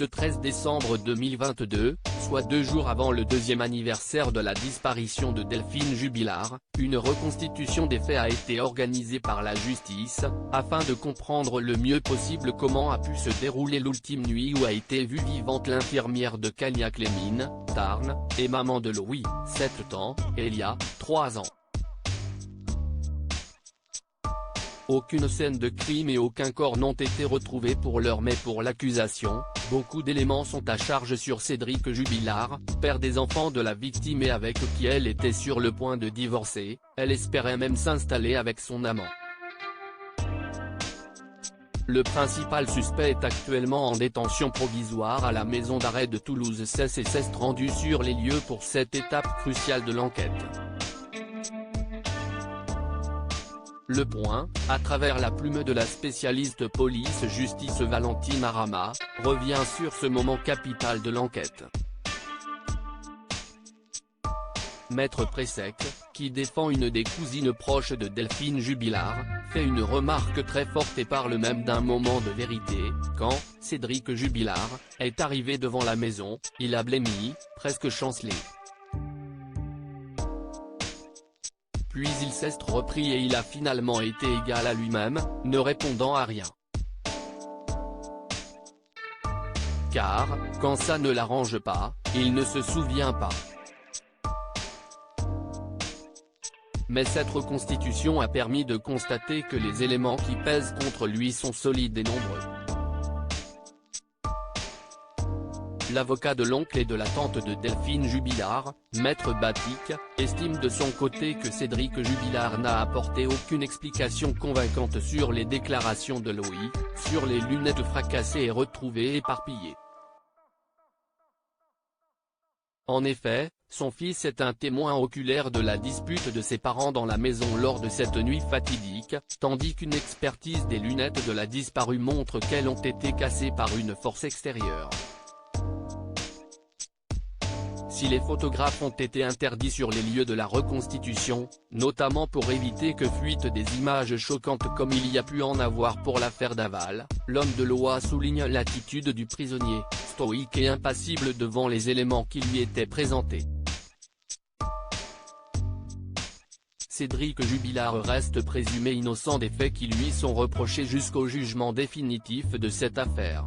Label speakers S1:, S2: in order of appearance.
S1: Ce 13 décembre 2022, soit 2 jours avant le deuxième anniversaire de la disparition de Delphine Jubilard, une reconstitution des faits a été organisée par la justice, afin de comprendre le mieux possible comment a pu se dérouler l'ultime nuit où a été vue vivante l'infirmière de Cagnac-les-Mines, Tarn, et maman de Louis, 7 ans, Elia, 3 ans. Aucune scène de crime et aucun corps n'ont été retrouvés pour l'heure, mais pour l'accusation, beaucoup d'éléments sont à charge sur Cédric Jubilard, père des enfants de la victime et avec qui elle était sur le point de divorcer. Elle espérait même s'installer avec son amant. Le principal suspect est actuellement en détention provisoire à la maison d'arrêt de Toulouse. C'est rendu sur les lieux pour cette étape cruciale de l'enquête. Le Point, à travers la plume de la spécialiste police-justice Valentine Arama, revient sur ce moment capital de l'enquête. Maître Pressec, qui défend une des cousines proches de Delphine Jubilard, fait une remarque très forte et parle même d'un moment de vérité. Quand Cédric Jubilard est arrivé devant la maison, il a blêmi, presque chancelé. Puis il s'est repris et il a finalement été égal à lui-même, ne répondant à rien. Car, quand ça ne l'arrange pas, il ne se souvient pas. Mais cette reconstitution a permis de constater que les éléments qui pèsent contre lui sont solides et nombreux. L'avocat de l'oncle et de la tante de Delphine Jubilard, Maître Batik, estime de son côté que Cédric Jubilard n'a apporté aucune explication convaincante sur les déclarations de Louis, sur les lunettes fracassées et retrouvées éparpillées. En effet, son fils est un témoin oculaire de la dispute de ses parents dans la maison lors de cette nuit fatidique, tandis qu'une expertise des lunettes de la disparue montre qu'elles ont été cassées par une force extérieure. Si les photographes ont été interdits sur les lieux de la reconstitution, notamment pour éviter que fuitent des images choquantes comme il y a pu en avoir pour l'affaire Daval, l'homme de loi souligne l'attitude du prisonnier, stoïque et impassible devant les éléments qui lui étaient présentés. Cédric Jubilard reste présumé innocent des faits qui lui sont reprochés jusqu'au jugement définitif de cette affaire.